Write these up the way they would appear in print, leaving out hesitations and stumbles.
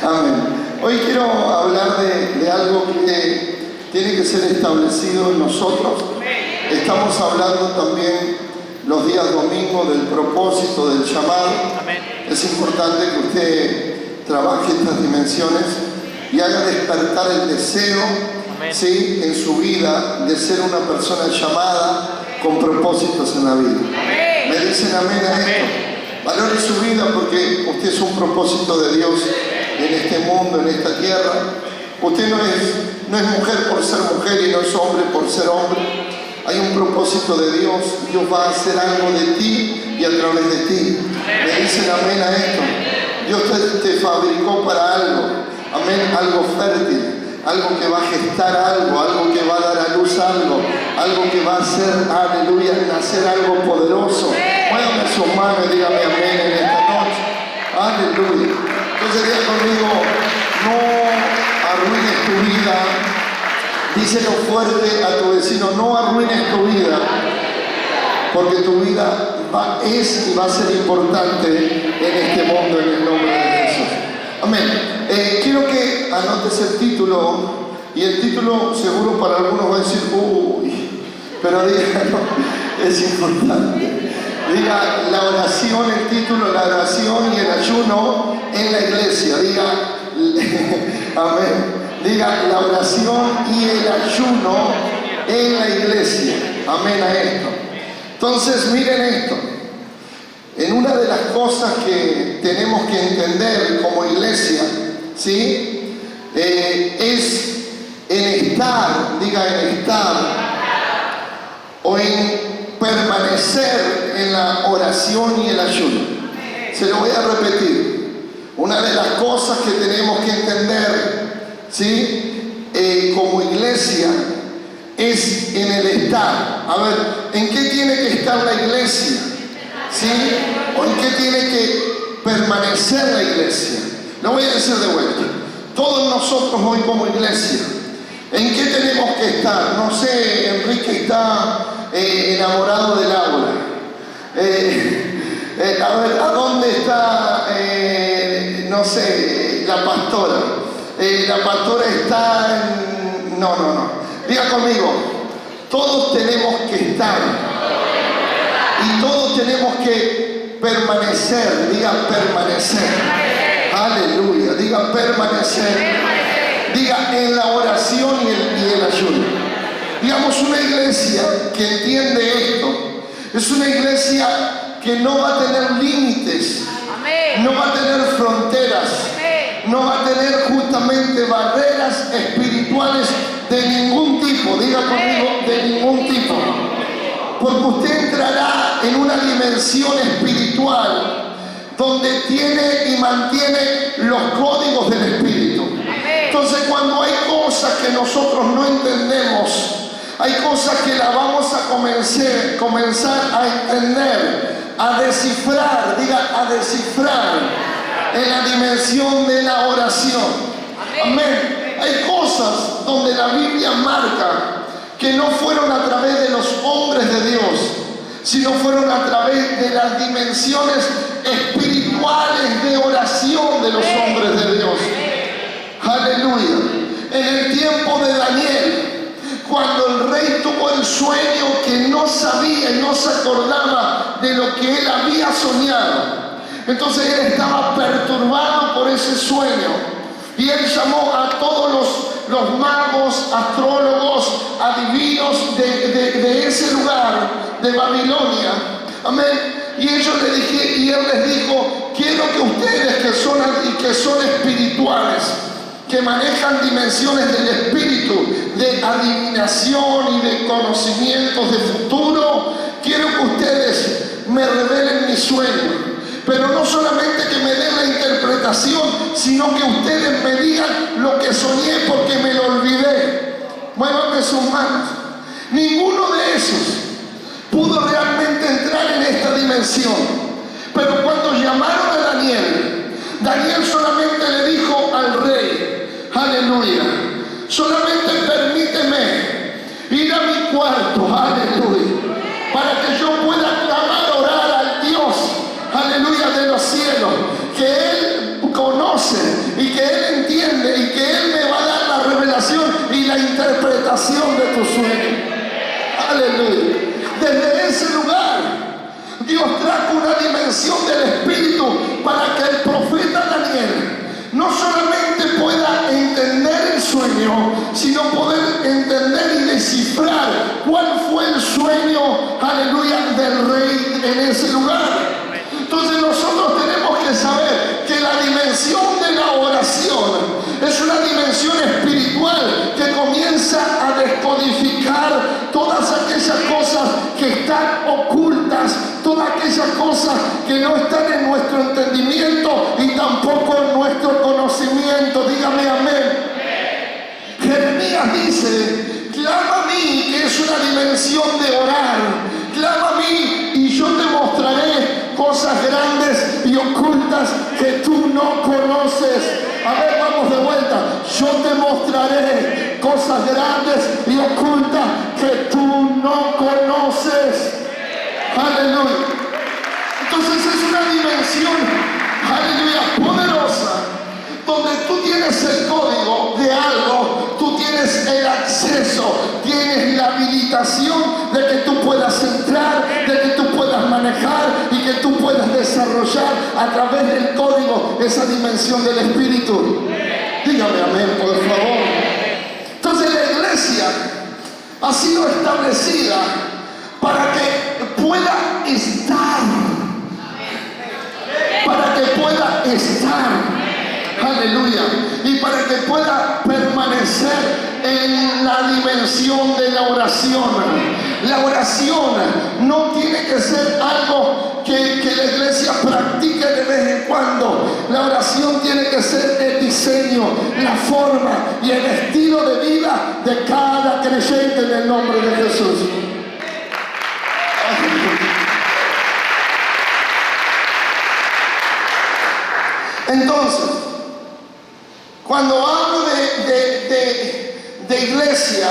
Amén. Hoy quiero hablar de algo que tiene que ser establecido en nosotros. Estamos hablando también los días domingos del propósito, del llamado. Es importante que usted trabaje estas dimensiones y haga despertar el deseo, ¿sí?, en su vida de ser una persona llamada con propósitos en la vida. ¿Me dicen amén a esto? Valore su vida porque usted es un propósito de Dios en este mundo, en esta tierra. Usted no es mujer por ser mujer y no es hombre por ser hombre. Hay un propósito de Dios. Dios va a hacer algo de ti y a través de ti. ¿Me dicen amén a esto? Dios te fabricó para algo. Amén, algo fértil, algo que va a gestar algo que va a dar a luz algo que va a hacer, aleluya, nacer algo poderoso. Muévame sus manos y dígame amén en esta noche. Aleluya. Entonces diga conmigo, no arruines tu vida. Díselo fuerte a tu vecino, no arruines tu vida, porque tu vida es y va a ser importante en este mundo, en el nombre de Jesús. Amén. Quiero que anotes el título, y el título seguro para algunos va a decir, uy, pero dígalo, es importante. Diga la oración, el título, la oración y el ayuno en la iglesia. Diga, amén. Diga la oración y el ayuno en la iglesia. Amén a esto. Entonces, miren esto. En una de las cosas que tenemos que entender como iglesia, ¿sí?, es en estar, diga en estar, o en permanecer en la oración y el ayuno. Se lo voy a repetir. Una de las cosas que tenemos que entender, ¿sí?, como iglesia, es en el estar. A ver, ¿en qué tiene que estar la iglesia? ¿Sí? ¿O en qué tiene que permanecer la iglesia? Lo voy a decir de vuelta. Todos nosotros hoy como iglesia, ¿en qué tenemos que estar? No sé, Enrique está enamorado de Laura. A ver, ¿a dónde está, no sé, la pastora? La pastora está en... No. Diga conmigo, todos tenemos que estar. Y todos tenemos que permanecer. Diga permanecer. Aleluya. Diga permanecer. Diga en la oración y el ayuno. Digamos, una iglesia que entiende esto es una iglesia que no va a tener límites, no va a tener fronteras, no va a tener justamente barreras espirituales de ningún tipo. Diga conmigo, de ningún tipo. Porque usted entrará en una dimensión espiritual donde tiene y mantiene los códigos del Espíritu. Entonces, cuando hay cosas que nosotros no entendemos, hay cosas que las vamos a comenzar a entender, a descifrar, diga a descifrar en la dimensión de la oración. Amén. Hay cosas donde la Biblia marca que no fueron a través de los hombres de Dios, sino fueron a través de las dimensiones espirituales de oración de los hombres de Dios. Aleluya. En el tiempo de Daniel, cuando el rey tuvo el sueño que no sabía y no se acordaba de lo que él había soñado, entonces él estaba perturbado por ese sueño. Y él llamó a todos los magos, astrólogos, adivinos de ese lugar, de Babilonia. Amén. Y él les dijo, quiero que ustedes que son espirituales, que manejan dimensiones del espíritu, de adivinación y de conocimientos de futuro, quiero que ustedes me revelen mi sueño. Pero no solamente que me den la interpretación, sino que ustedes me digan lo que soñé porque me lo olvidé. Muévanme sus manos. Ninguno de esos pudo realmente entrar en esta dimensión. Pero cuando llamaron a Daniel solamente le dijo al rey, aleluya, solamente permíteme ir a mi cuarto, aleluya, para que yo pueda clamar, orar al Dios, aleluya, de los cielos, que Él conoce conoce y que Él entiende y que Él me va a dar la revelación y la interpretación de tu sueño. Aleluya. Desde ese lugar, Dios trajo una dimensión del Espíritu para que el profeta Daniel no solamente pueda entender el sueño, sino poder entender y descifrar cuál fue el sueño, aleluya, del rey en ese lugar. Entonces nosotros tenemos que saber que la dimensión de la oración es una dimensión espiritual que comienza a descodificar todas aquellas cosas que están ocultas, todas aquellas cosas que no están en nuestro entendimiento y tampoco en nuestro conocimiento. Dígame amén. Jeremías dice: clama a mí, que es una dimensión de orar. Clama a mí y yo te mostraré cosas grandes y ocultas que tú no conoces. A ver, vamos de vuelta. Yo te mostraré cosas grandes y ocultas que tú no conoces. Aleluya. Entonces es una dimensión, aleluya, poderosa, donde tú tienes el código de algo, tú tienes el acceso, tienes la habilitación de que tú puedas entrar, de que tú puedas manejar y que tú puedas desarrollar a través del código esa dimensión del Espíritu. Dígame amén, por favor. Entonces la iglesia ha sido establecida para que pueda estar, aleluya, y para que pueda permanecer en la dimensión de la oración. La oración no tiene que ser algo que la iglesia practique de vez en cuando. La oración tiene que ser el diseño, la forma y el estilo de vida de cada creyente en el nombre de Jesús. Entonces, cuando hablo de iglesia,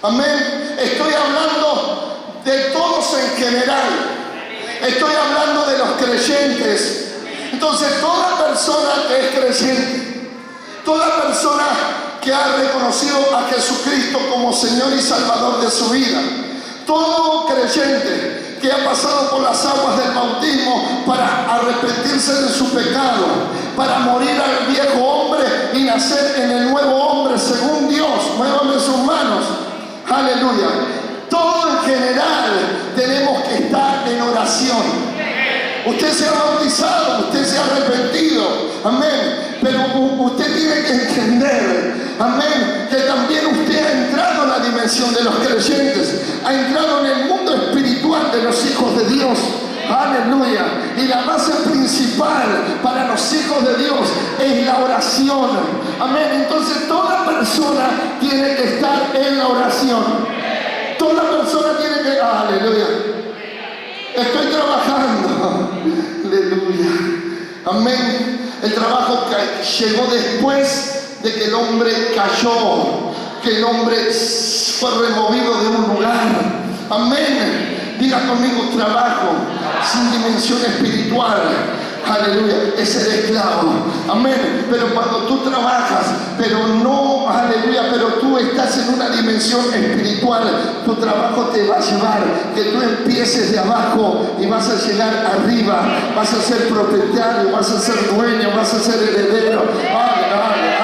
amén, estoy hablando de todos en general. Estoy hablando de los creyentes. Entonces, toda persona que es creyente, toda persona que ha reconocido a Jesucristo como Señor y Salvador de su vida, todo creyente que ha pasado por las aguas del bautismo para arrepentirse de su pecado, para morir al viejo hombre y nacer en el nuevo hombre según Dios. Muévame sus manos. Aleluya. Todo en general tenemos que estar en oración. Usted se ha bautizado, usted se ha arrepentido, amén, pero usted tiene que entender, amén, que también usted ha entrado en la dimensión de los creyentes, ha entrado en el mundo espiritual de los hijos de Dios. Aleluya. Y la base principal para los hijos de Dios es la oración. Amén. Entonces toda persona tiene que estar en la oración. Toda persona tiene que... Aleluya. Estoy trabajando. Aleluya. Amén. El trabajo llegó después de que el hombre cayó, que el hombre fue removido de un lugar. Amén. Diga conmigo: trabajo sin dimensión espiritual. Aleluya, es ser esclavo. Amén. Pero cuando tú trabajas, pero no, aleluya, pero tú estás en una dimensión espiritual, tu trabajo te va a llevar que tú empieces de abajo y vas a llegar arriba, vas a ser propietario, vas a ser dueño, vas a ser heredero. Aleluya,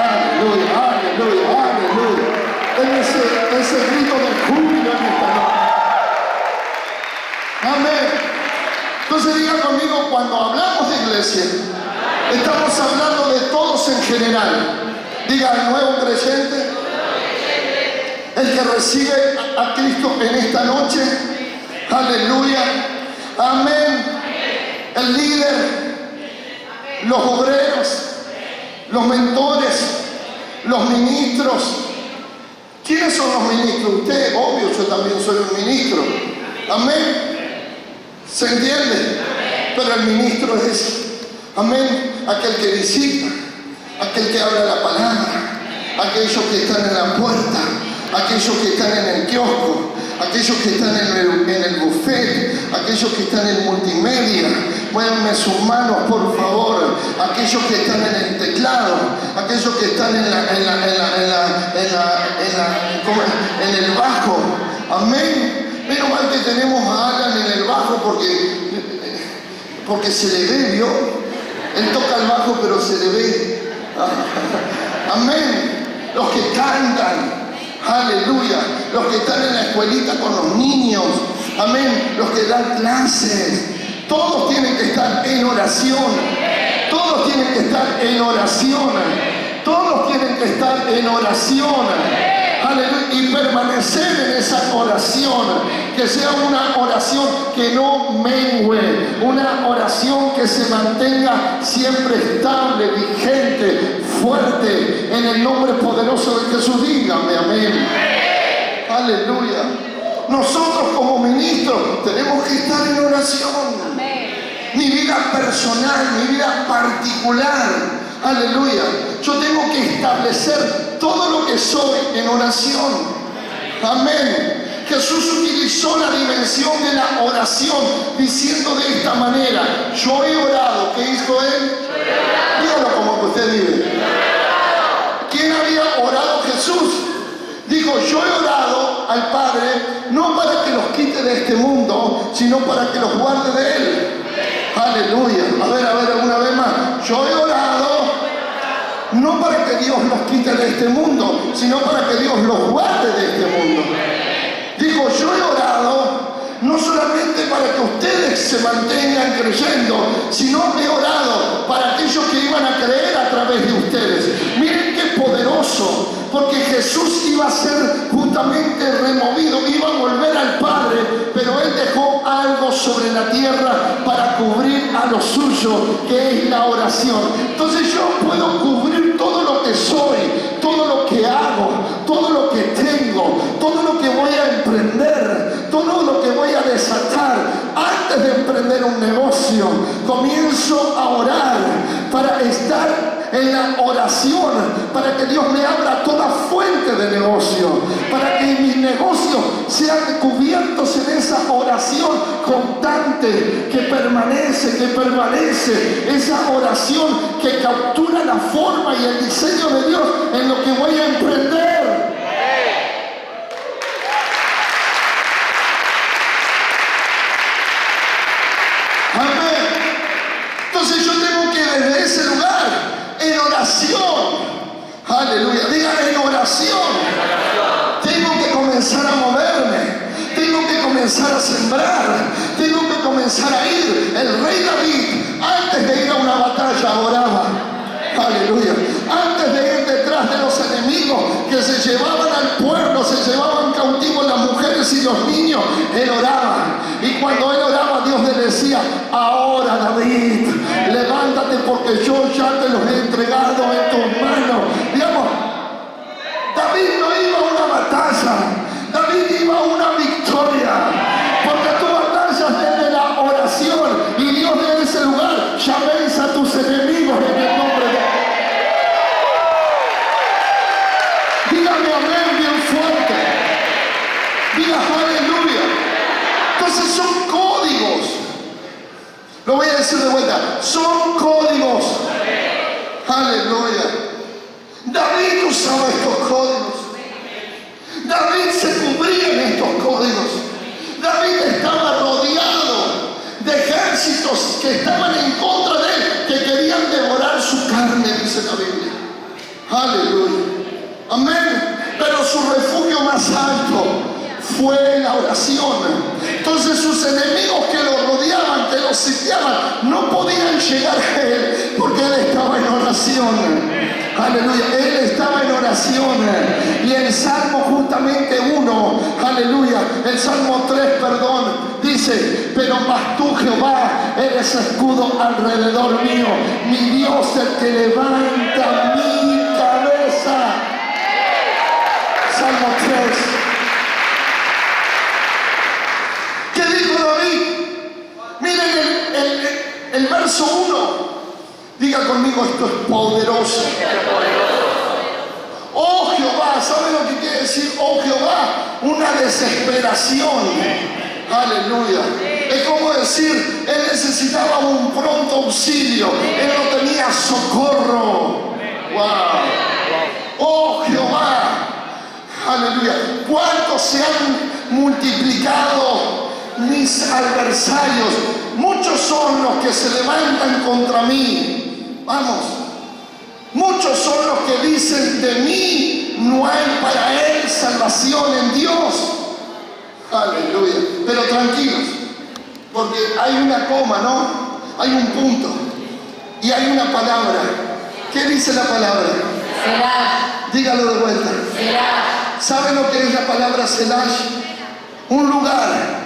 aleluya, aleluya. Ese grito de júbilo en esta noche. Amén. Entonces diga conmigo: cuando hablamos de iglesia, estamos hablando de todos en general. Diga: el nuevo creyente, el que recibe a Cristo en esta noche. Aleluya. Amén. El líder, los obreros, los mentores, los ministros. ¿Quiénes son los ministros? Usted, obvio, yo también soy un ministro. Amén. ¿Se entiende? Pero el ministro es, amén, aquel que visita, aquel que habla la palabra, aquellos que están en la puerta, aquellos que están en el kiosco, aquellos que están en el buffet, aquellos que están en multimedia, muévanme sus manos por favor, aquellos que están en el teclado, aquellos que están en el bajo, amén. Menos mal que tenemos a Alan en el bajo porque se le ve, ¿vio? Él toca el bajo pero se le ve. Amén. Los que cantan, aleluya, los que están en la escuelita con los niños, amén, los que dan clases, todos tienen que estar en oración, todos tienen que estar en oración, todos tienen que estar en oración, aleluya, y permanecer en esa oración, que sea una oración que no mengue, una oración que se mantenga siempre estable, vigente, fuerte, en el nombre poderoso de Jesús. Dígame amén. Aleluya. Nosotros como ministros tenemos que estar en oración. Mi vida personal, mi vida particular, aleluya, yo tengo que establecer todo lo que soy en oración. Amén. Jesús utilizó la dimensión de la oración diciendo de esta manera: yo he orado. ¿Qué hizo él? Dígalo como que usted vive. ¿Quién había orado? Jesús. Dijo: yo he orado al Padre no para que los quite de este mundo, sino para que los guarde de él. Aleluya. A ver, alguna vez más. Yo he orado no para que Dios los quite de este mundo, sino para que Dios los guarde de este mundo. Dijo: yo he orado no solamente para que ustedes se mantengan creyendo, sino he orado para aquellos que iban a creer a través de ustedes. Miren qué poderoso, porque Jesús iba a ser justamente removido, iba a volver al Padre, pero Él dejó algo sobre la tierra para cubrir a lo suyo, que es la oración. Entonces yo puedo cubrir todo lo que soy, todo lo que hago, todo lo que tengo, todo lo que voy a emprender, todo lo que voy a desatar. Antes de emprender un negocio, comienzo a orar para estar en la oración, para que Dios me abra toda fuente de negocio, para que mis negocios sean cubiertos en esa oración constante que permanece, esa oración que captura la forma y el diseño de Dios en lo que voy a emprender. Amén. Entonces yo tengo que desde ese lugar, en oración, aleluya, diga en oración, tengo que comenzar a moverme, tengo que comenzar a sembrar, tengo que comenzar a ir. El rey David, antes de ir a una batalla, oraba. Aleluya. Antes de ir detrás de los enemigos que se llevaban al pueblo, se llevaban cautivos las mujeres y los niños, él oraba. Y cuando él oraba, Dios le decía: ahora David, levántate porque yo ya te los he entregado en tus manos. Digamos, David no iba a una batalla, David iba a una victoria, porque tu batalla es de la oración, y Dios de ese lugar ya vence a tus enemigos en el nombre de... Dígame amén bien fuerte. Diga aleluya. Entonces son códigos. Lo voy a decir de vuelta. Son códigos. Aleluya. David usaba estos códigos. David se cubría en estos códigos. David estaba rodeado de ejércitos que estaban en contra de él, que querían devorar su carne, dice la Biblia. Aleluya. Amén. Pero su refugio más alto fue la oración. Entonces sus enemigos que lo rodeaban, que lo sitiaban, no podían llegar a él, porque él estaba en oración. Aleluya, él estaba en oración. Y el Salmo justamente 1, aleluya, el Salmo 3, perdón, dice: pero mas tú, Jehová, eres escudo alrededor mío, mi Dios, el que levanta mi cabeza. Salmo 3. ¿Qué dijo David? Miren el verso 1. Diga conmigo: esto es poderoso. Oh Jehová, Jehová. ¿Sabe lo que quiere decir, oh Jehová? Una desesperación. Aleluya. Es como decir, él necesitaba un pronto auxilio. Él no tenía socorro. Wow. Oh Jehová. Aleluya. ¿Cuántos se han multiplicado mis adversarios? Muchos son los que se levantan contra mí. Vamos. Muchos son los que dicen, de mí no hay para él salvación en Dios. Aleluya. Pero tranquilos, porque hay una coma, ¿no? Hay un punto y hay una palabra. ¿Qué dice la palabra? Selah. Dígalo de vuelta. Selah. ¿Saben lo que es la palabra Selah? Un lugar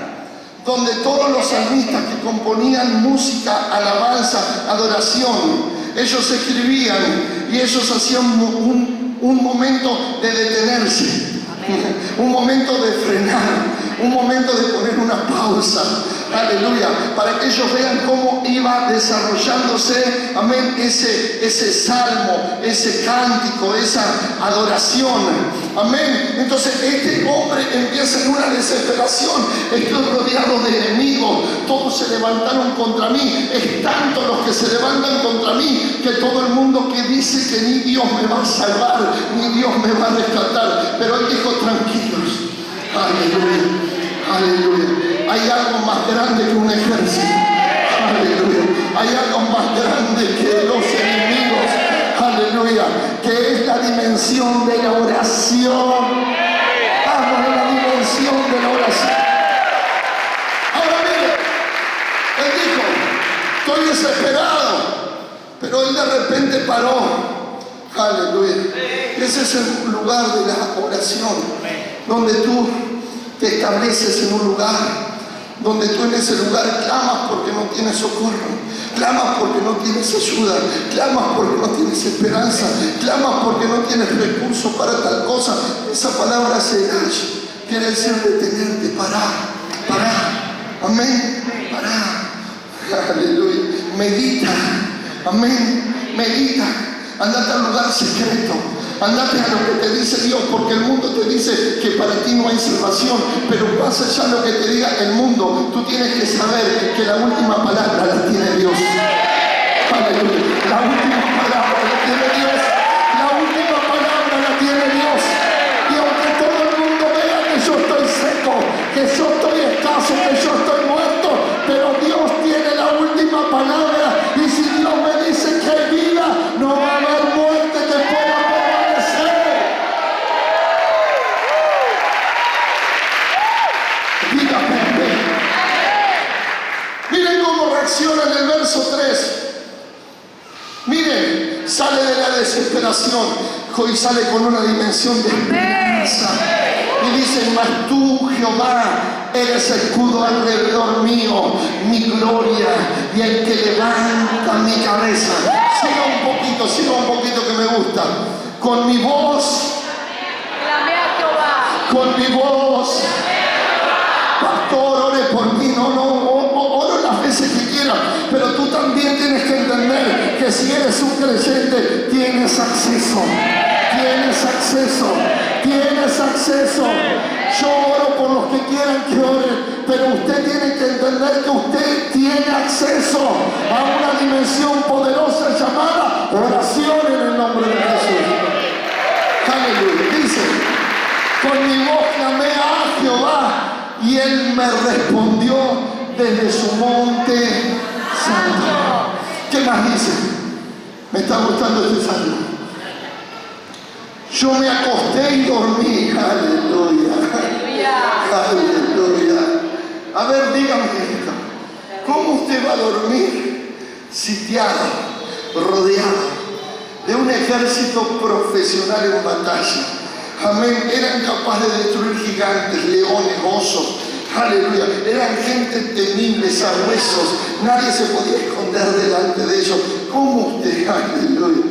donde todos los salmistas que componían música, alabanza, adoración, ellos escribían y ellos hacían un momento de detenerse. Un momento de frenar, un momento de poner una pausa, aleluya, para que ellos vean cómo iba desarrollándose, amén, ese salmo, ese cántico, esa adoración, amén. Entonces este hombre empieza en una desesperación, estoy rodeado de enemigos, todos se levantaron contra mí, es tanto los que se levantan contra mí, que todo el mundo que dice que ni Dios me va a salvar, ni Dios me va a rescatar, pero él dijo, tranquilos, aleluya, aleluya, hay algo más grande que un ejército, aleluya, hay algo más grande que los enemigos, aleluya, que es la dimensión de la oración. Vamos, en la dimensión de la oración. Ahora mire, él dijo, estoy desesperado, pero él de repente paró. Aleluya. Ese es el lugar de la oración, donde tú te estableces en un lugar, donde tú en ese lugar clamas porque no tienes socorro, clamas porque no tienes ayuda, clamas porque no tienes esperanza, clamas porque no tienes recursos para tal cosa. Esa palabra Selah quiere decir detenerte, parar, amén, parar, aleluya, medita, amén, medita. Andate al lugar secreto, andate a lo que te dice Dios, porque el mundo te dice que para ti no hay salvación, pero más allá de lo que te diga el mundo, tú tienes que saber que la última palabra la tiene Dios. Aleluya. La última palabra la tiene Dios, la última palabra la tiene Dios. Y aunque todo el mundo vea que yo estoy seco, que yo estoy escaso, que yo estoy muerto, pero Dios tiene la última palabra, y si Dios me dice que hay vida, no va a haber muerte que pueda permanecer. Dígame. Miren cómo reacciona en el verso 3. Miren, sale de la desesperación y sale con una dimensión de esperanza. Y dice, mas tú, Jehová, eres escudo alrededor mío, mi gloria y el que levanta mi cabeza. Siga un poquito que me gusta. Con mi voz, Clamé a Jehová. con mi voz, pastor, ore por mí, oro las veces que quiera, pero tú también tienes que entender que si eres un creyente, tienes acceso. Yo oro por los que quieran que oren, pero usted tiene que entender que usted tiene acceso a una dimensión poderosa llamada oración en el nombre de Jesús. Aleluya. Dice, con mi voz clamé a Jehová y él me respondió desde su monte santo. ¿Qué más dice? Me está gustando este salmo. Yo me acosté y dormí. Aleluya. Aleluya. A ver, dígame esto. ¿Cómo usted va a dormir sitiado, rodeado de un ejército profesional en batalla? Amén. Eran capaces de destruir gigantes, leones, osos. Aleluya. Eran gente temible, sabuesos. Nadie se podía esconder delante de ellos. ¿Cómo usted, aleluya?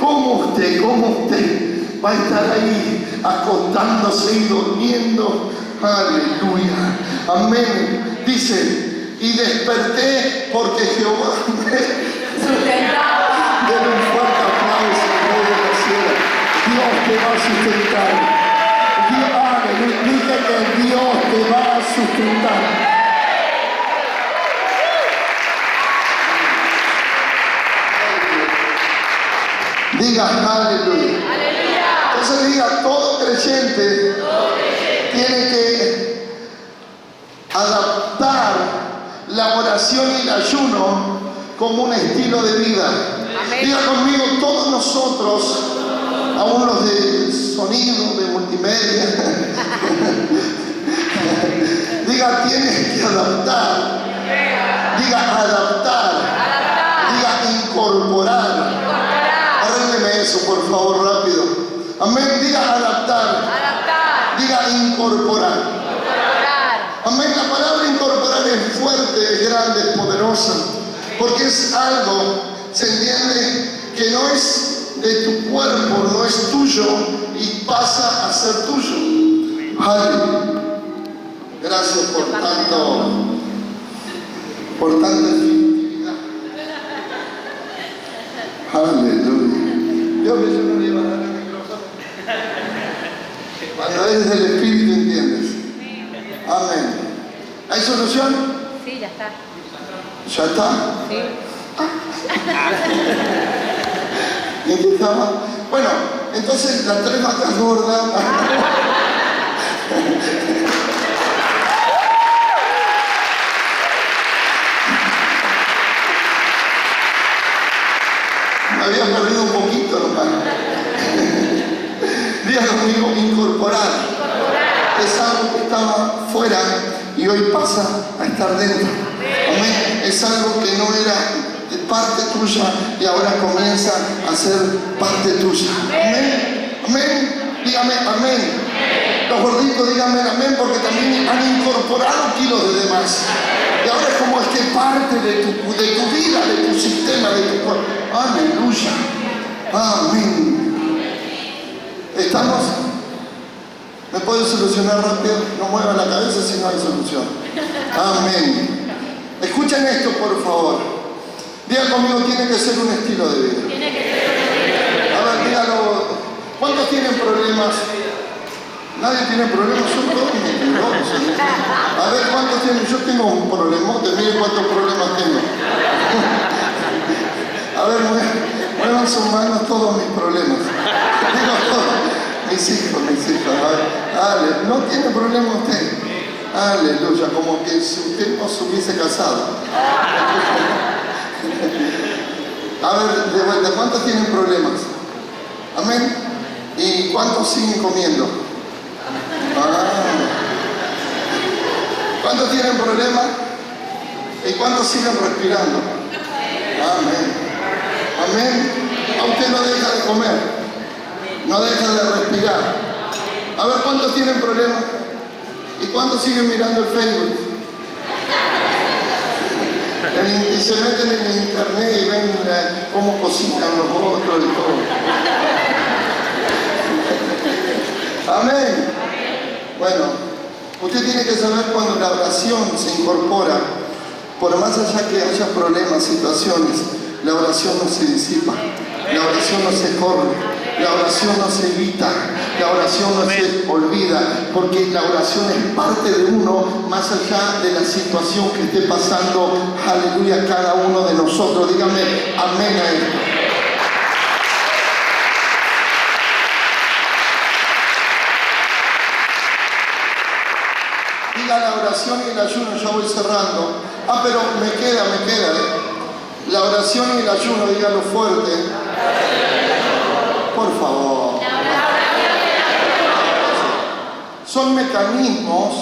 ¿Cómo usted va a estar ahí acostándose y durmiendo? Aleluya. Amén. Dice, y desperté porque Jehová me sustentaba. Den un fuerte aplauso al Rey de la Ciudad. Dios te va a sustentar. que Dios te va a sustentar. Diga aleluya. Entonces diga, todo creyente tiene que adaptar la oración y el ayuno como un estilo de vida. Amén. Diga conmigo, todos nosotros, aún los de sonido, de multimedia, diga, tienes que adaptar. Diga adaptar. Diga incorporar. Arrégleme eso, por favor, rápido. Amén. Diga adaptar. Diga incorporar. Amén. La palabra incorporar es fuerte, es grande, es poderosa. Porque es algo, se entiende, que no es de tu cuerpo, no es tuyo y pasa a ser tuyo. Aleluya. Gracias por tanta efectividad. Aleluya. Yo que yo no le iba a dar el micrófono. Cuando es del Espíritu, entiendes. Amén. ¿Hay solución? Sí, ya está. ¿Ya está? Sí. ¿En qué estaba? Bueno, entonces las 3 vacas gordas. Me había perdido un poquito, hermano. Diga conmigo, incorporar. Es algo que estaba fuera y hoy pasa a estar dentro. Amén. Es algo que no era de parte tuya y ahora comienza a ser parte tuya. Amén. Amén. Dígame amén. Los gorditos díganme amén, porque también han incorporado kilos de demás. Y ahora es como que parte de tu vida, de tu sistema, de tu cuerpo. Aleluya. Amén. ¿Estamos? ¿Me puede solucionar rápido? No mueva la cabeza si no hay solución. Amén. Escuchen esto, por favor. Diga conmigo, tiene que ser un estilo de vida. A ver, dígalo. ¿Cuántos tienen problemas? Nadie tiene problemas, son todos mentirosos. A ver, ¿cuántos tienen? Yo tengo un problemote, miren cuántos problemas tengo. A ver, muevan sus manos todos mis problemas. Digo todos. Mis hijos. A ver, dale, no tiene problema usted. Aleluya, como que si usted no se hubiese casado. A ver, de vuelta, ¿cuántos tienen problemas? Amén. ¿Y cuántos siguen comiendo? ¿Cuántos tienen problemas? ¿Y cuántos siguen respirando? Amén. Amén. A usted no deja de comer, no deja de respirar. A ver, ¿cuántos tienen problemas? ¿Y cuántos siguen mirando el Facebook? Y se meten en el internet y ven cómo cocinan los otros y todo. Amén. Bueno, usted tiene que saber cuando la oración se incorpora, por más allá que haya problemas, situaciones, la oración no se disipa, la oración no se corre, la oración no se evita, la oración no se olvida, porque la oración es parte de uno, más allá de la situación que esté pasando, aleluya, cada uno de nosotros. Dígame amén a esto. Diga la oración y el ayuno, ya voy cerrando. Pero me queda. La oración y el ayuno, dígalo fuerte. Por favor. Son mecanismos.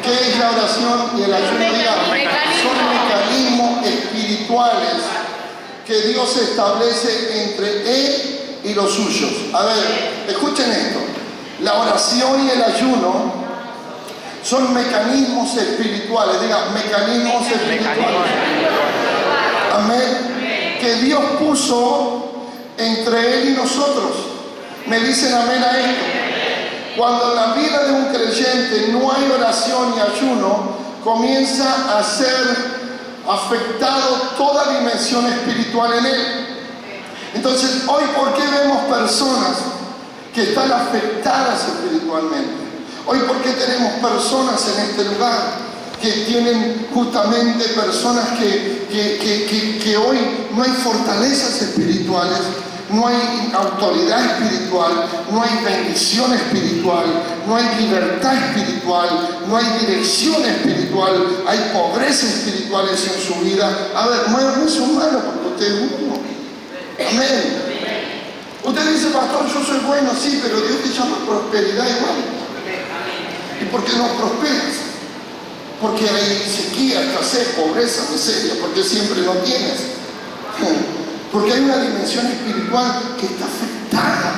¿Qué es la oración y el ayuno? Son mecanismos espirituales que Dios establece entre Él y los suyos. A ver, escuchen esto. La oración y el ayuno son mecanismos espirituales. Diga, mecanismos espirituales. Amén. Que Dios puso entre Él y nosotros. Me dicen amén a esto. Cuando en la vida de un creyente no hay oración y ayuno, comienza a ser afectado toda dimensión espiritual en él. Entonces, hoy, ¿por qué vemos personas que están afectadas espiritualmente? Hoy, ¿por qué tenemos personas en este lugar que tienen justamente personas que hoy no hay fortalezas espirituales, no hay autoridad espiritual, no hay bendición espiritual, no hay libertad espiritual, no hay dirección espiritual, hay pobreza espirituales en su vida? A ver, muévanme su mano porque usted es uno. Amén. Usted dice, pastor, yo soy bueno, sí, pero Dios te llama prosperidad igual. ¿Y por qué no prosperas? Porque hay sequía, escasez, pobreza, miseria, porque siempre lo tienes. Porque hay una dimensión espiritual que está afectada.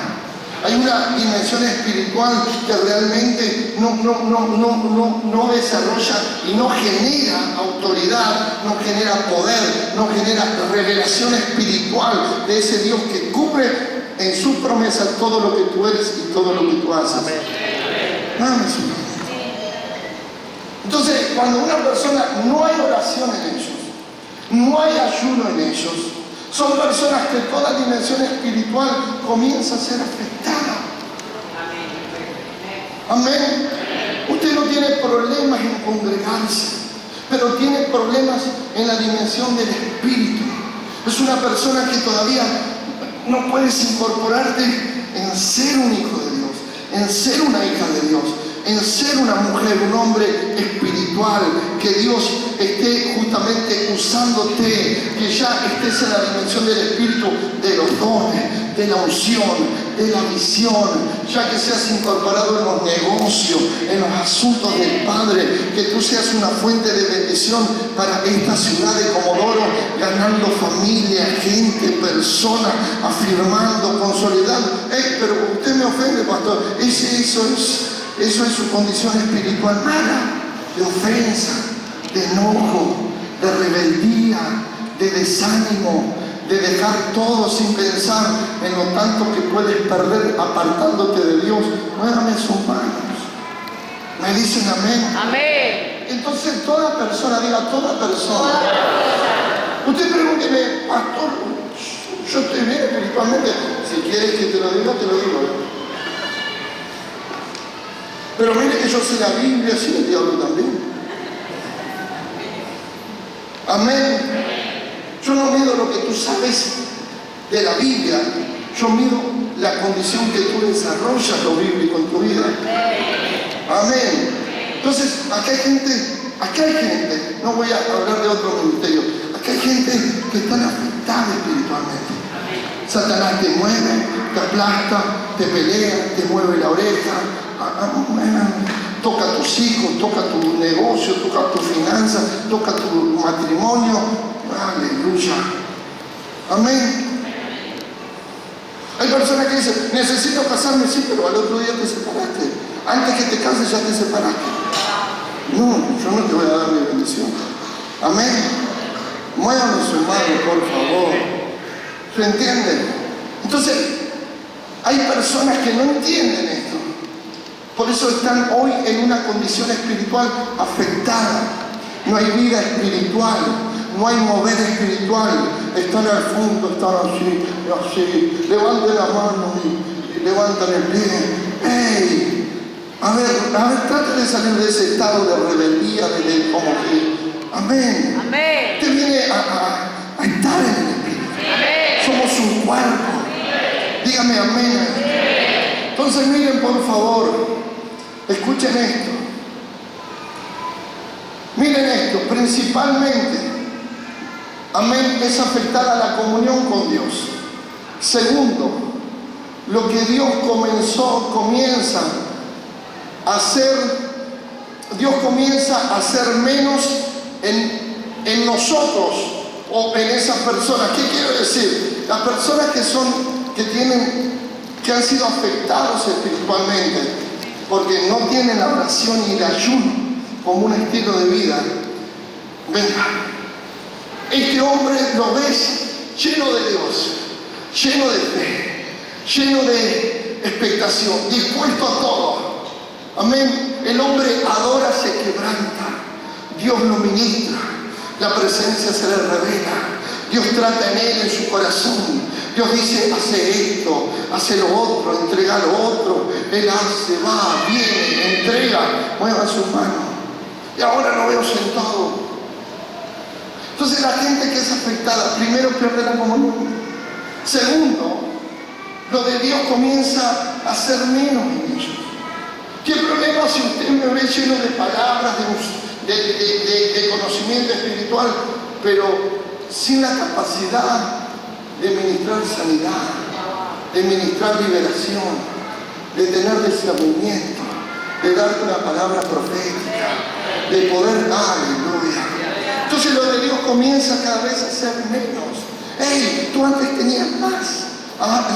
Hay una dimensión espiritual que realmente no desarrolla y no genera autoridad, no genera poder, no genera revelación espiritual de ese Dios que cubre en su promesa todo lo que tú eres y todo lo que tú haces. Amén. Entonces, cuando una persona no hay oración en ellos, no hay ayuno en ellos, son personas que toda dimensión espiritual comienza a ser afectada. Amén. Usted no tiene problemas en congregarse, pero tiene problemas en la dimensión del espíritu. Es una persona que todavía no puedes incorporarte en ser un hijo de Dios, en ser una hija de Dios, en ser una mujer, un hombre espiritual, que Dios esté justamente usándote, que ya estés en la dimensión del espíritu, de los dones, de la unción, de la visión, ya que seas incorporado en los negocios, en los asuntos del Padre, que tú seas una fuente de bendición para esta ciudad de Comodoro, ganando familia, gente, personas, afirmando, consolidando. Pero usted me ofende, pastor. Eso es su condición espiritual mala, de ofensa, de enojo, de rebeldía, de desánimo, de dejar todo sin pensar en lo tanto que puedes perder apartándote de Dios. Muévame sus manos. ¿Me dicen amén? Amén. Entonces toda persona, diga toda persona. Usted pregúnteme, pastor, yo estoy bien espiritualmente. Si quieres que te lo diga, te lo digo. Pero mire que yo sé la Biblia, sí, el diablo también. Amén. Yo no mido lo que tú sabes de la Biblia, yo mido la condición que tú desarrollas lo bíblico en tu vida. Amén. Entonces, acá hay gente, no voy a hablar de otro ministerio, acá hay gente que está afectada espiritualmente. Satanás te mueve, te aplasta, te pelea, te mueve la oreja, toca a tus hijos, toca tu negocio, toca tu finanza, toca tu matrimonio. Aleluya. Amén. Hay personas que dicen, necesito casarme, sí, pero al otro día te separaste. Antes que te cases ya te separaste. No, yo no te voy a dar mi bendición. Amén. Muévanme su mano, por favor. ¿Se entiende? Entonces, hay personas que no entienden esto. Por eso están hoy en una condición espiritual afectada. No hay vida espiritual, no hay mover espiritual. Están al fondo, están así. Levanten la mano y levantan el pie. ¡Ey! A ver, trate de salir de ese estado de rebeldía, de como que. Amén. Amén. Usted viene a estar en el espíritu. Amén. Somos un cuerpo. Dígame amén. Entonces miren, por favor, escuchen esto. Miren esto, principalmente, amén, es afectar a la comunión con Dios. Segundo, lo que Dios comienza a hacer, Dios comienza a hacer menos en nosotros o en esas personas. ¿Qué quiero decir? Las personas que han sido afectados espiritualmente porque no tienen la oración y el ayuno como un estilo de vida. Venga, este hombre lo ves lleno de Dios, lleno de fe, lleno de expectación, dispuesto a todo. Amén. El hombre adora, se quebranta, Dios lo ministra, la presencia se le revela, Dios trata en él, en su corazón. Dios dice, hace esto, hace lo otro, entrega lo otro. Él hace, va, viene, entrega, mueva sus manos. Y ahora lo veo sentado. Entonces la gente que es afectada, primero pierde la comunión. Segundo, lo de Dios comienza a ser menos en ellos. ¿Qué problema si usted me ve lleno de palabras, de conocimiento espiritual, pero sin la capacidad de ministrar sanidad, de ministrar liberación, de tener discernimiento, de darte una palabra profética, de poder, aleluya? Entonces lo de Dios comienza cada vez a ser menos. ¡Ey! Tú antes tenías más.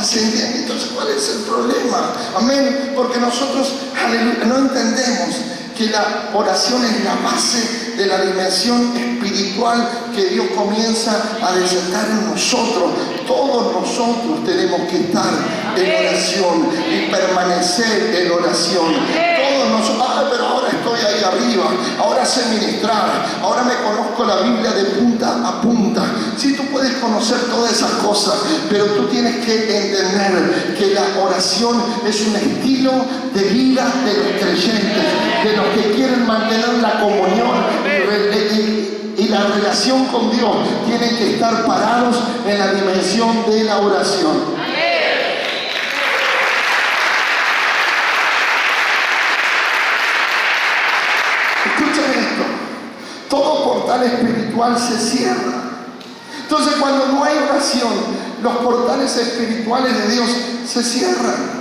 ¿Se entiende? Entonces, ¿cuál es el problema? Amén. Porque nosotros, aleluya, no entendemos que la oración es la base de la dimensión espiritual que Dios comienza a desatar en nosotros. Todos nosotros tenemos que estar en oración y permanecer en oración. Todos nosotros, pero ahora estoy ahí arriba, ahora sé ministrar, ahora me conozco la Biblia de punta a punta. Sí, tú puedes conocer todas esas cosas, pero tú tienes que entender que la oración es un estilo de vida de los creyentes, de los que quieren mantener la comunión y la relación con Dios. Tienen que estar parados en la dimensión de la oración. Escuchen esto, todo portal espiritual se cierra. Entonces, cuando no hay oración, los portales espirituales de Dios se cierran.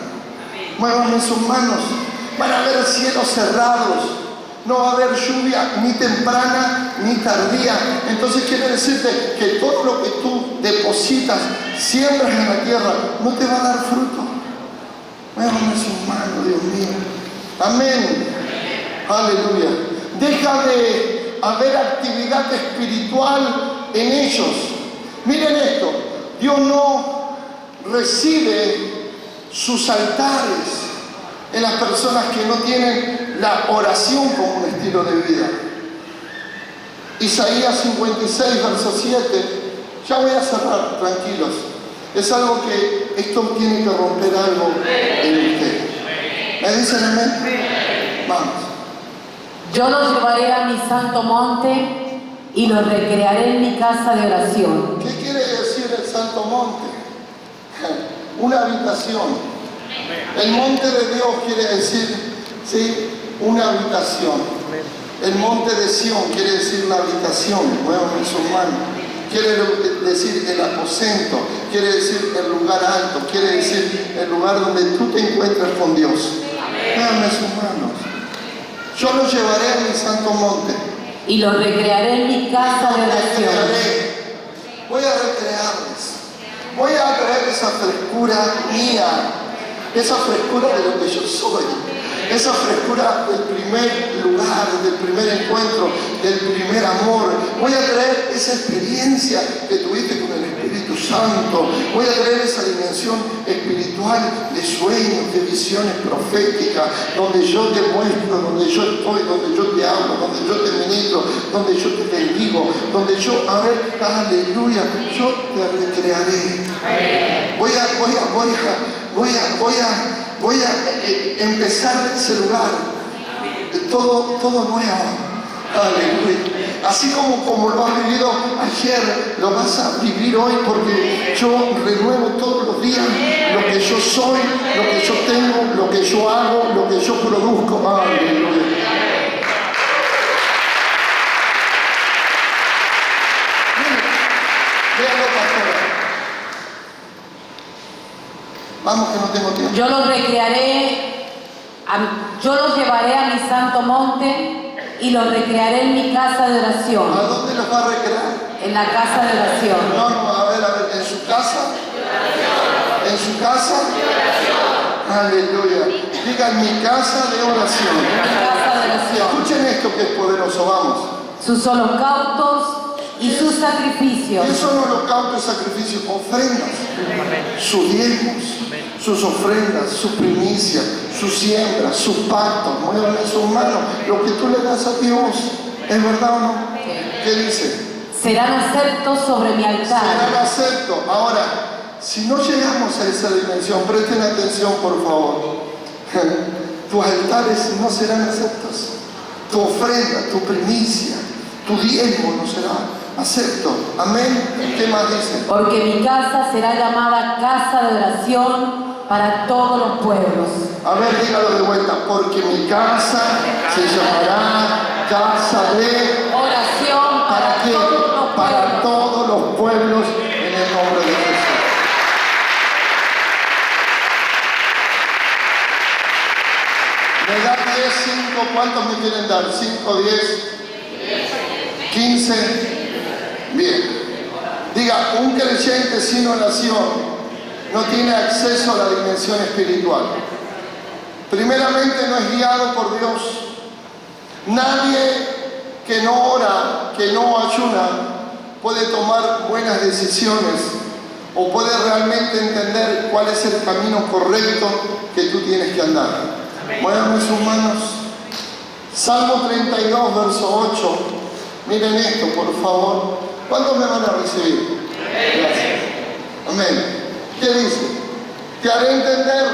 Muevan sus manos, van a haber cielos cerrados, no va a haber lluvia ni temprana ni tardía. Entonces quiere decirte que todo lo que tú depositas, siembras en la tierra, no te va a dar fruto. Muevan sus manos, Dios mío. Amén. Aleluya. Deja de haber actividad espiritual en ellos. Miren esto, Dios no recibe sus altares en las personas que no tienen la oración como un estilo de vida. Isaías 56, verso 7. Ya voy a cerrar, tranquilos. Es algo que esto tiene que romper algo en usted. ¿Me dicen amén? Vamos. Yo los llevaré a mi santo monte y los recrearé en mi casa de oración. ¿Qué quiere decir el santo monte? Una habitación. El monte de Dios quiere decir, ¿sí?, una habitación. El monte de Sión quiere decir la habitación. Muevan sus manos. Quiere decir el aposento, quiere decir el lugar alto, quiere decir el lugar donde tú te encuentras con Dios. Muevan sus manos. Yo los llevaré a mi santo monte y los recrearé en mi casa de oración. Voy a recrearles. Voy a traer esa frescura mía, esa frescura de lo que yo soy, esa frescura del primer lugar, del primer encuentro, del primer amor. Voy a traer esa experiencia que tuviste con el Espíritu Santo. Voy a traer esa dimensión espiritual de sueños, de visiones proféticas, donde yo te muestro, donde yo estoy, donde yo te hablo, donde yo te ministro, donde yo te bendigo, donde yo, aleluya, yo te recrearé. Voy a empezar en ese lugar, todo nuevo. Aleluya. Así como lo has vivido ayer, lo vas a vivir hoy, porque yo renuevo todos los días lo que yo soy, lo que yo tengo, lo que yo hago, lo que yo produzco. Aleluya. Véanlo, pastora. Vamos, que no tengo tiempo. Yo los llevaré a mi santo monte y los recrearé en mi casa de oración. ¿A dónde los va a recrear? En la casa de oración. No, a ver, ¿en su casa? ¿En su casa? Aleluya. Diga, en mi casa de oración. En mi casa de oración. Escuchen esto que es poderoso, vamos. Sus holocaustos y sus sacrificios. ¿Qué son holocaustos y sacrificios? Ofrendas. Sus diezmos, sus ofrendas, sus primicias, sus siembras, sus pactos. Muevan sus manos. Lo que tú le das a Dios, ¿es verdad o no? ¿Qué dice? Serán aceptos sobre mi altar. Serán aceptos. Ahora, si no llegamos a esa dimensión, presten atención por favor, tus altares no serán aceptos, tu ofrenda, tu primicia, tu diezmo no será acepto. Amén. ¿Qué más dice? Porque mi casa será llamada casa de oración para todos los pueblos. A ver, dígalo de vuelta. Porque mi casa se llamará casa de Oración ¿para qué? todos los pueblos. Para todos los pueblos en el nombre de Jesús. Me dan 10, 5, ¿cuántos me quieren dar? 5, 10, 15. Bien. Diga, un creyente sin oración no tiene acceso a la dimensión espiritual. Primeramente no es guiado por Dios. Nadie que no ora, que no ayuna, puede tomar buenas decisiones o puede realmente entender cuál es el camino correcto que tú tienes que andar. Muévanme sus manos. Salmo 32, verso 8. Miren esto, por favor. ¿Cuántos me van a recibir? Gracias. Amén. ¿Qué dice? Te haré entender,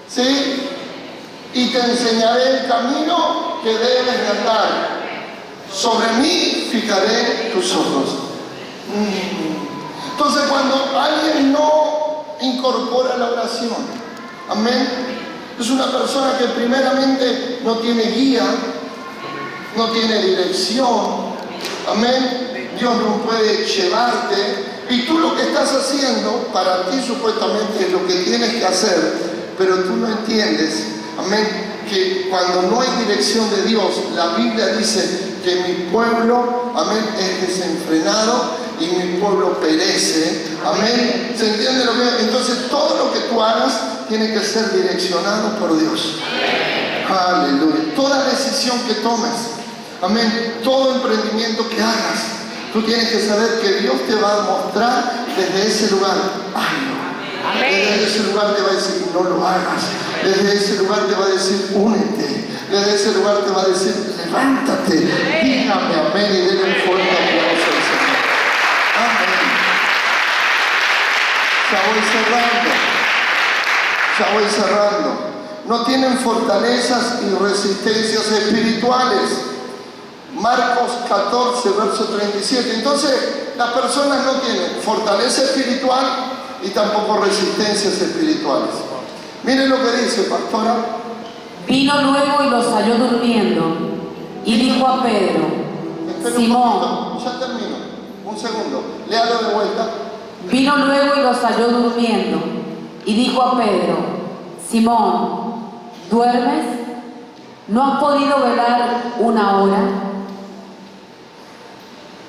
¿sí? Y te enseñaré el camino que debes de andar. Sobre mí fijaré tus ojos. Entonces, cuando alguien no incorpora la oración, amén, es una persona que primeramente no tiene guía, no tiene dirección, amén. Dios no puede llevarte y tú lo que estás haciendo para ti supuestamente es lo que tienes que hacer, pero tú no entiendes, amén, que cuando no hay dirección de Dios, la Biblia dice que mi pueblo, amén, es desenfrenado y mi pueblo perece, amén. ¿Se entiende lo que? Entonces todo lo que tú hagas tiene que ser direccionado por Dios. Aleluya. Toda decisión que tomes, amén, todo emprendimiento que hagas, tú tienes que saber que Dios te va a mostrar desde ese lugar, hazlo. Desde ese lugar te va a decir, no lo hagas. Desde ese lugar te va a decir, únete. Desde ese lugar te va a decir, levántate. Dígame amén y denle un fuerte aplauso al Señor. Amén. Ya voy cerrando. No tienen fortalezas y resistencias espirituales. Marcos 14, verso 37. Entonces, las personas no tienen fortaleza espiritual y tampoco resistencias espirituales. Miren lo que dice, pastora. Vino luego y los halló durmiendo y dijo a Pedro, Simón. Ya termino. Un segundo. Léalo de vuelta. Vino luego y los halló durmiendo y dijo a Pedro, Simón, ¿duermes? ¿No has podido velar una hora?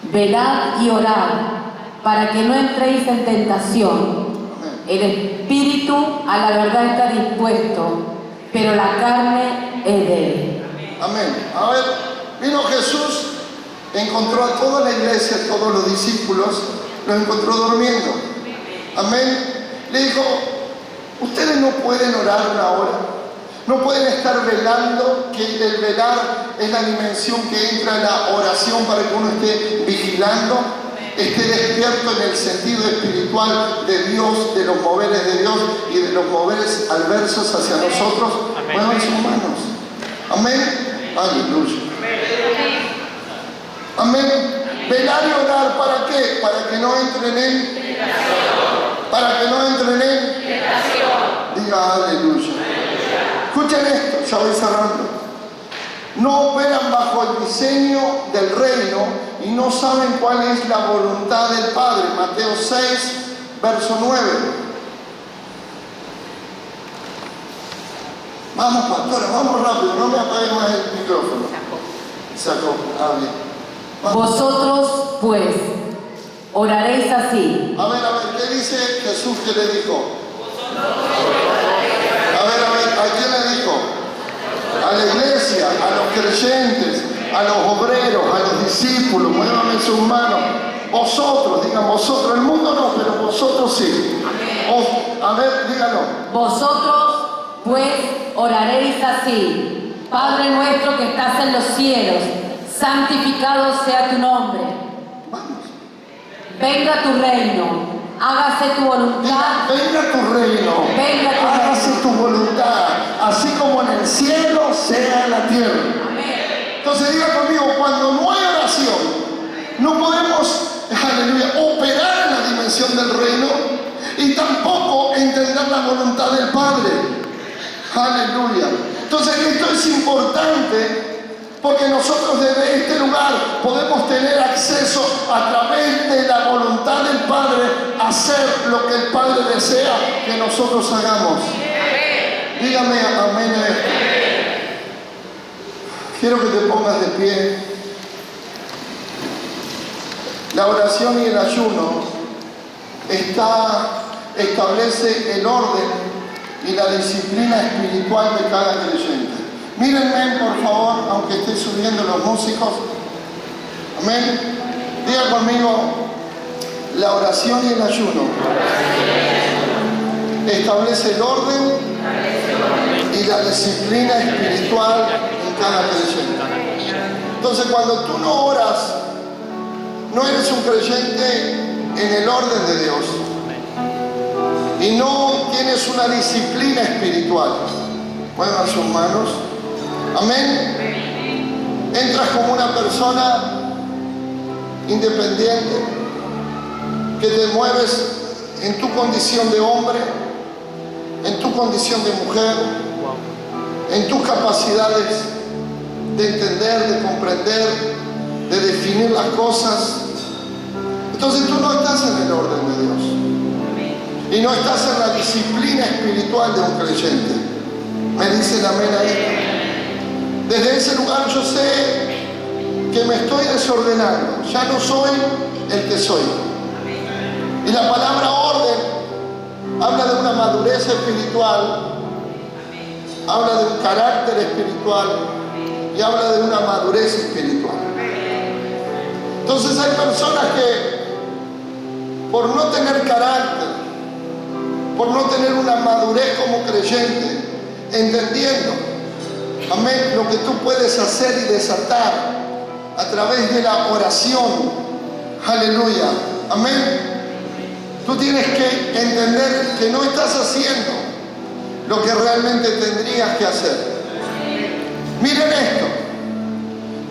Velad y orad, para que no entréis en tentación. El espíritu a la verdad está dispuesto, pero la carne es débil. Amén. A ver, vino Jesús, encontró a toda la iglesia, a todos los discípulos, los encontró durmiendo. Amén. Le dijo, ustedes no pueden orar una hora. No pueden estar velando, que el velar es la dimensión que entra en la oración para que uno esté vigilando, esté despierto en el sentido espiritual de Dios, de los moveres de Dios y de los moveres adversos hacia nosotros. Muevan sus manos. Amén. Aleluya. Amén. Velar y orar, ¿para qué? Para que no entren en tentación. Para que no entren en tentación. Diga aleluya. Escuchen esto, ya voy cerrando. No operan bajo el diseño del reino y no saben cuál es la voluntad del Padre. Mateo 6, verso 9. Vamos, pastora, vamos rápido, no me apague más el micrófono. Sacó, hable. Vosotros, pues, oraréis así. A ver, ¿qué dice Jesús que le dijo? A ver, ¿a quién le dijo? A la iglesia, a los creyentes, a los obreros, a los discípulos. Muévanme sus manos. Vosotros, digan vosotros. El mundo no, pero vosotros sí. A ver, díganlo. Vosotros, pues, oraréis así. Padre nuestro que estás en los cielos, santificado sea tu nombre. Venga tu reino. hágase tu voluntad. Venga tu reino. Venga tu reino. Hágase tu voluntad. Así como en el cielo, sea en la tierra. Amén. Entonces diga conmigo, cuando no hay oración, no podemos, aleluya, operar en la dimensión del reino y tampoco entender la voluntad del Padre. Aleluya. Entonces esto es importante porque nosotros desde este lugar podemos tener acceso a través de la voluntad del Padre a hacer lo que el Padre desea que nosotros hagamos. Dígame amén a esto. Quiero que te pongas de pie. La oración y el ayuno establece el orden y la disciplina espiritual de cada creyente. Mírenme, por favor, aunque esté subiendo los músicos. Amén. Diga conmigo, la oración y el ayuno establece el orden y la disciplina espiritual en cada creyente. Entonces, cuando tú no oras, no eres un creyente en el orden de Dios y no tienes una disciplina espiritual. Muevan sus manos. Amén. Entras como una persona independiente, que te mueves en tu condición de hombre, en tu condición de mujer, en tus capacidades de entender, de comprender, de definir las cosas. Entonces tú no estás en el orden de Dios y no estás en la disciplina espiritual de un creyente. Me dicen amén a esto. Desde ese lugar yo sé que me estoy desordenando. Ya no soy el que soy. Y la palabra orden habla de una madurez espiritual, habla de un carácter espiritual y habla de una madurez espiritual. Entonces hay personas que por no tener carácter, por no tener una madurez como creyente, entendiendo, amén, lo que tú puedes hacer y desatar a través de la oración, aleluya, amén. Tú tienes que entender que no estás haciendo lo que realmente tendrías que hacer. Miren esto.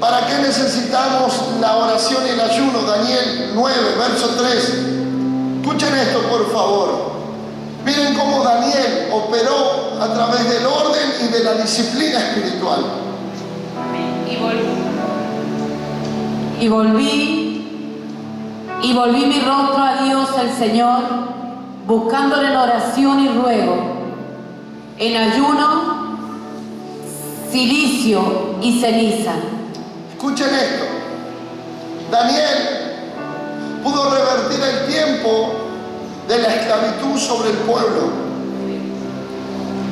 ¿Para qué necesitamos la oración y el ayuno? Daniel 9, verso 3. Escuchen esto, por favor. Miren cómo Daniel operó a través del orden y de la disciplina espiritual. Y volví mi rostro a Dios el Señor, buscándole en oración y ruego, en ayuno, cilicio y ceniza. Escuchen esto. Daniel pudo revertir el tiempo de la esclavitud sobre el pueblo.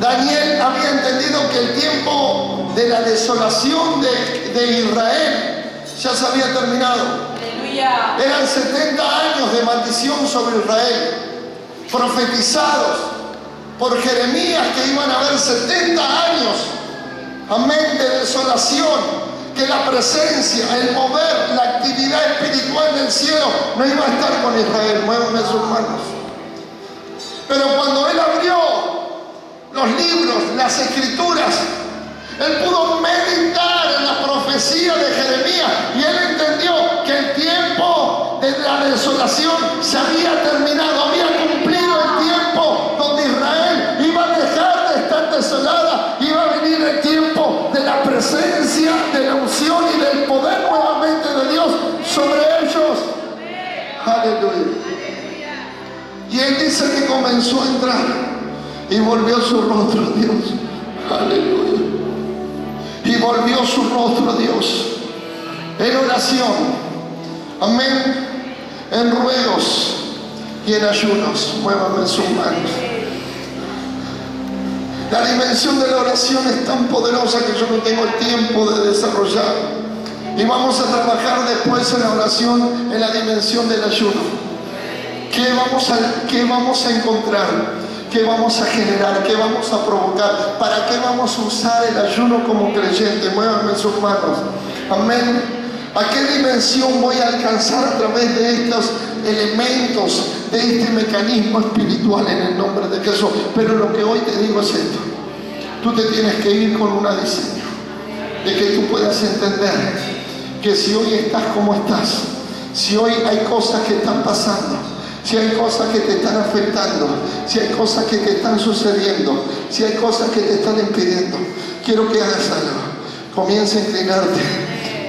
Daniel había entendido que el tiempo de la desolación de Israel ya se había terminado. Eran 70 años de maldición sobre Israel, profetizados por Jeremías que iban a haber 70 años, amén, de desolación, que la presencia, el mover, la actividad espiritual del cielo no iba a estar con Israel. Muévanme sus manos. Pero cuando él abrió los libros, las escrituras, él pudo meditar en la profecía de Jeremías y él entendió que el tiempo de la desolación se había terminado, había cumplido el tiempo donde Israel iba a dejar de estar desolada, iba a venir el tiempo de la presencia, de la unción y del poder nuevamente de Dios sobre ellos. Aleluya. Y él dice que comenzó a entrar y volvió su rostro a Dios. Aleluya. Y volvió su rostro a Dios en oración, amén, en ruegos y en ayunos. Muévanme sus manos. La dimensión de la oración es tan poderosa que yo no tengo el tiempo de desarrollar. Y vamos a trabajar después en la oración en la dimensión del ayuno. ¿Qué vamos a encontrar? ¿Qué vamos a generar? ¿Qué vamos a provocar? ¿Para qué vamos a usar el ayuno como creyente? Muévanme sus manos. Amén. ¿A qué dimensión voy a alcanzar a través de estos elementos de este mecanismo espiritual en el nombre de Jesús. Pero lo que hoy te digo es esto: tú te tienes que ir con una diseño de que tú puedas entender que si hoy estás como estás, si hoy hay cosas que están pasando, si hay cosas que te están afectando, si hay cosas que te están sucediendo, si hay cosas que te están impidiendo, quiero que hagas algo. Comienza a inclinarte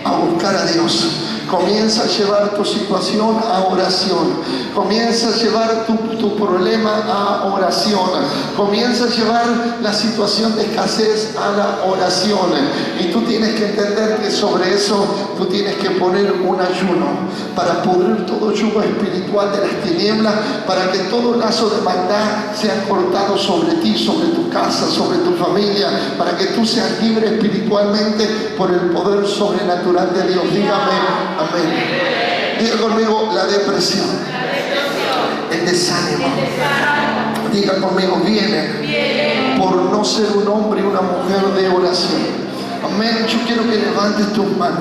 a buscar a Dios. Comienza a llevar tu situación a oración. Comienza a llevar tu problema a oración. Comienza a llevar la situación de escasez a la oración. Y tú tienes que entender que sobre eso tú tienes que poner un ayuno para pudrir todo yugo espiritual de las tinieblas, para que todo lazo de maldad sea cortado sobre ti, sobre tu casa, sobre tu familia, para que tú seas libre espiritualmente por el poder sobrenatural de Dios. Dígame amén. Diga conmigo: la depresión, el desánimo. Diga conmigo: viene por no ser un hombre y una mujer de oración. Amén. Yo quiero que levantes tus manos.